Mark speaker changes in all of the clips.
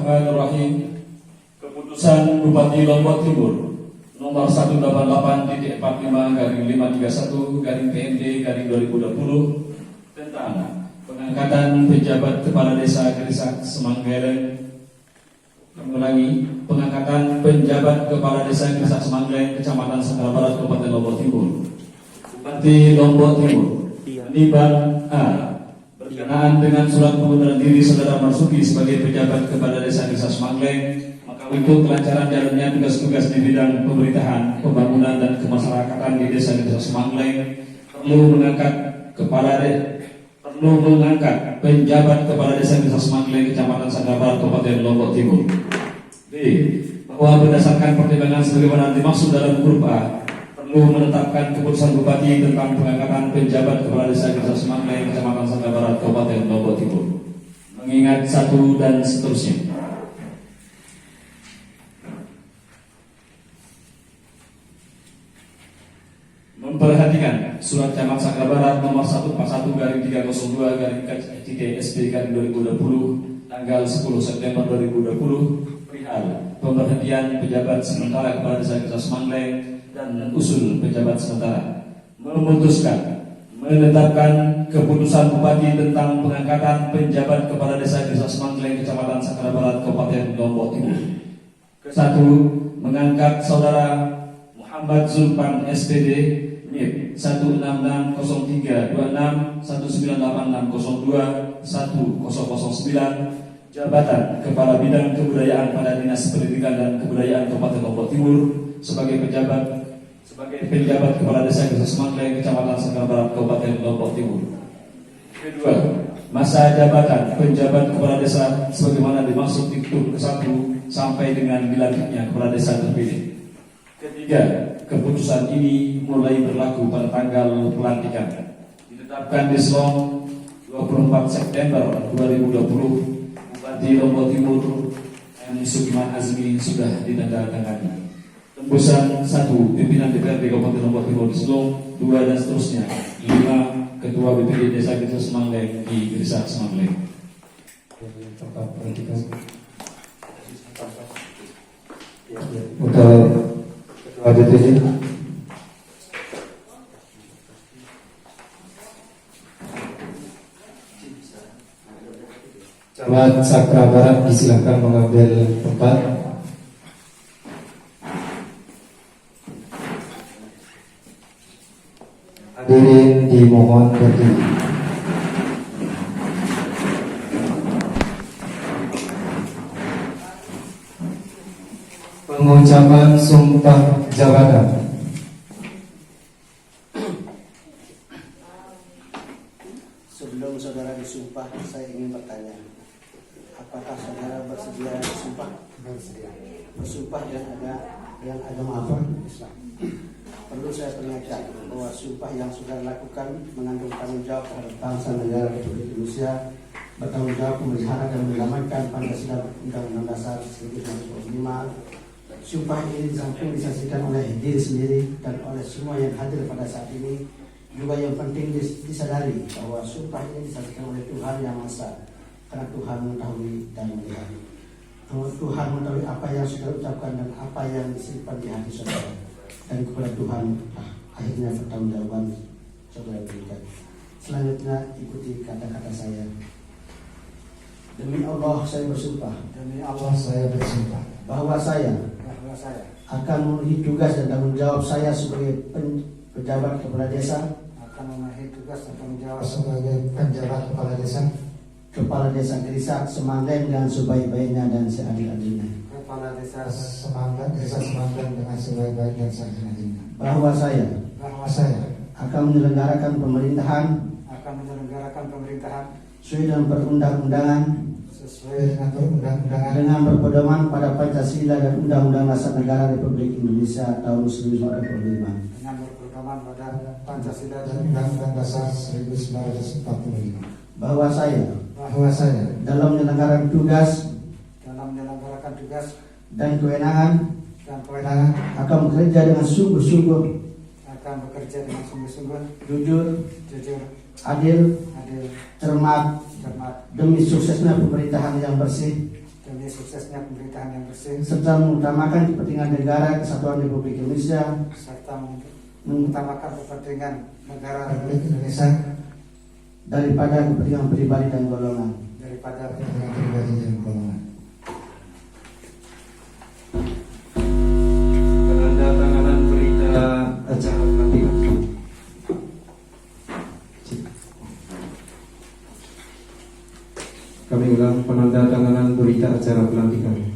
Speaker 1: Bismillahirrahmanirrahim. Keputusan Bupati Lombok Timur nomor 188/531/2020 tentang pengangkatan penjabat kepala desa Gerisak Semanggeleng. Mengulangi, pengangkatan penjabat kepala desa Gerisak Semanggeleng, Kecamatan Sanggara Barat, Kabupaten Lombok Timur. Bupati Lombok Timur menimbang A. Berkenaan dengan surat pengunduran diri Saudara Marsuki sebagai pejabat kepala desa Gerisak Semanggeleng, maka untuk kelancaran jalannya tugas-tugas di bidang pemerintahan, pembangunan dan kemasyarakatan di desa Gerisak Semanggeleng perlu mengangkat penjabat kepala desa Gerisak Semanggeleng, Kecamatan Sanggara Barat, Kabupaten Lombok Timur. B. Bahwa berdasarkan pertimbangan sebagaimana dimaksud dalam huruf A, perlu menetapkan keputusan Bupati tentang pengangkatan penjabat kepala desa Gerisak Semanggeleng, Kecamatan Sanggara Barat, Kabupaten Lombok Timur. Mengingat satu dan seterusnya. Memperhatikan surat Camat Sanggara Barat nomor 141/302/KSP/2020 tanggal 10 September 2020 perihal pemberhentian pejabat sementara kepala desa Gerisak Semanggeleng dan usul pejabat sementara. Memutuskan menetapkan keputusan Bupati tentang pengangkatan penjabat kepala desa Gerisak Semanggeleng, Kecamatan Sanggara Barat, Kabupaten Lombok Timur. Ke-1, mengangkat Saudara Muhammad Zulpan SPD NIP 16603261986021009 jabatan Kepala Bidang Kebudayaan pada Dinas Pendidikan dan Kebudayaan Kabupaten Lombok Timur sebagai penjabat Kepala Desa Gerisak Semanggeleng, Kecamatan Sanggara Barat, Kabupaten Lombok Timur. Kedua, masa jabatan penjabat kepala desa sebagaimana dimaksud di ke-1 sampai dengan dilantiknya kepala desa terpilih. Ketiga, keputusan ini mulai berlaku pada tanggal pelantikan. Ditetapkan di Selong 24 September 2020, Bupati Lombok Timur M. Sukiman Azmi sudah ditandatangani. Tembusan 1. Pimpinan DPRD Kabupaten Lombok Timur di Selong, 2 dan seterusnya. 5. Ketua BPD Desa Gerisak Semanggeleng di Gerisak Semanggeleng.
Speaker 2: Untuk Ketua BPD Camat Sanggara Barat disilakan mengambil tempat. Hadirin dimohon berdiri. Pengucapan sumpah jabatan.
Speaker 3: Sebelum saudara disumpah, saya ingin bertanya, apakah saudara bersedia disumpah? Bersedia. Bersumpah dan agama apa? Islam. Perlu saya peringatkan bahwa sumpah yang saudara lakukan mengandung tanggung jawab terhadap bangsa negara Republik Indonesia, bertanggung jawab memelihara dan menyelamatkan Pancasila Undang-Undang Dasar 1945. Sumpah ini disamping disaksikan oleh diri sendiri dan oleh semua yang hadir pada saat ini, juga yang penting disadari bahwa sumpah ini disaksikan oleh Tuhan Yang Maha Esa, karena Tuhan mengetahui dan melihat. Tuhan mengetahui apa yang saudara ucapkan dan apa yang disimpan di hati saudara, dan kepada Tuhan akhirnya pertanggungjawaban saudara berikan. Selanjutnya ikuti kata-kata saya. Demi Allah saya bersumpah. Demi Allah saya bersumpah bahwa saya akan memenuhi tugas dan tanggung jawab saya sebagai pejabat kepala desa. Akan memenuhi tugas dan tanggung jawab sebagai penjabat kepala desa Gerisak Semanggeleng dengan sebaik-baiknya dan seadil-adilnya. Kepala desa Gerisak Semanggeleng dengan sebaik-baiknya dan seadil-adilnya. Bahwa saya akan menyelenggarakan pemerintahan sesuai dengan perundang-undangan dengan berpedoman pada Pancasila dan Undang-Undang Dasar Negara Republik Indonesia tahun 1945. Dengan berpedoman pada Pancasila dan Undang-Undang Dasar 1945. Bahwa saya dalam menyelenggarakan tugas dan kewenangan akan bekerja dengan sungguh-sungguh, jujur, adil, cermat, demi suksesnya pemerintahan yang bersih,
Speaker 4: demi suksesnya pemerintahan yang bersih
Speaker 3: serta mengutamakan kepentingan negara Kesatuan Republik Indonesia
Speaker 4: serta mengutamakan kepentingan negara Republik
Speaker 3: Indonesia daripada kepentingan pribadi dan golongan.
Speaker 4: daripada
Speaker 2: kepentingan pribadi dan golongan. Penandatanganan berita acara pelantikan. Kami ulang, penandatanganan berita acara pelantikan.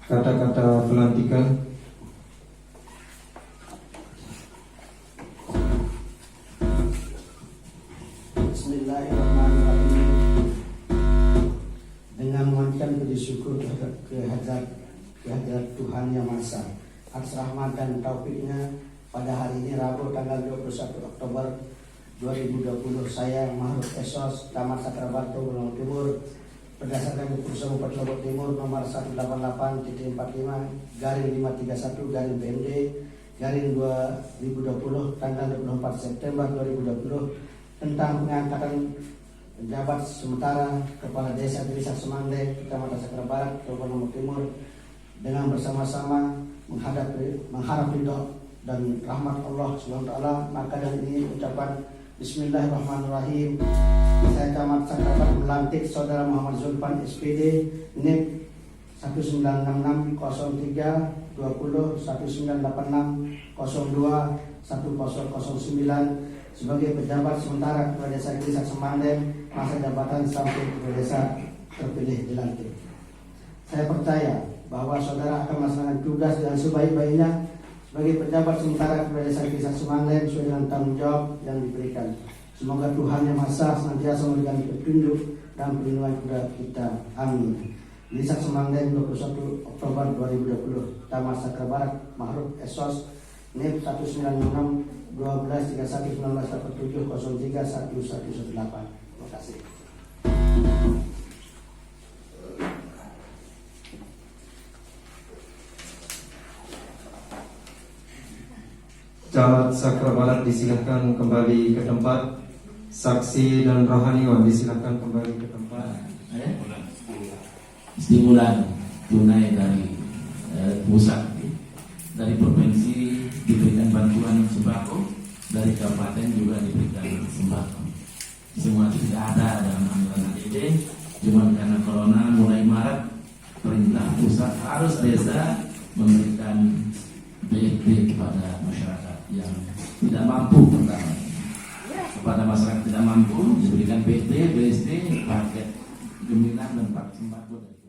Speaker 2: Kata-kata pelantikan.
Speaker 3: Bismillahirrahmanirrahim. Dengan memanjatkan puji syukur kehadirat Tuhan Yang Maha Esa atas rahmat dan taufiknya, pada hari ini Rabu tanggal 21 Oktober 2020, saya Mahruf Esos, Camat Sakrabarto, Gunung Timur, berdasarkan keputusan Bupati Lombok Timur nomor 188.4.5/531/PMD /2020 tanggal 24 September 2020 tentang pengangkatan penjabat sementara Kepala Desa Desa Semandai, Kecamatan Sakra Barat, Kabupaten Lombok Timur, dengan bersama-sama mengharap ridho dan rahmat Allah SWT. Maka dari ini ucapan Bismillahirrahmanirrahim. Saya Camat Sakra Barat melantik Saudara Muhammad Zulfan SPD NIP 1966 03 20 1986 02 1009 sebagai pejabat sementara Kepala Desa Semandai, masa jabatan sampai Kepala Desa terpilih dilantik. Saya percaya bahwa saudara akan melaksanakan tugas dengan sebaik-baiknya sebagai pejabat sementara Kepala Desa Semandai sesuai dengan tanggung jawab yang diberikan. Semoga Tuhan Yang Maha Esa senantiasa memberikan petunjuk dan perlindungan kepada kita. Amin. Desa Semandai 21 Oktober 2020, Camat Sakra Barat, Mahruf Esos, NIP 196 12 31 19 47 03 1118. Terima kasih.
Speaker 2: Camat Sakra Barat disilakan kembali ke tempat. Saksi dan rohaniwan disilakan kembali ke tempat.
Speaker 5: Stimulan tunai dari pusat, dari provinsi diberikan bantuan sembako, dari kabupaten juga diberikan sembako. Semua itu tidak ada dalam anggaran APBD, cuma karena corona mulai Maret perintah pusat harus desa memberikan BLT kepada masyarakat yang tidak mampu. Pertama, kepada masyarakat tidak mampu diberikan BLT, BST, paket gemilang dan paket sembako dari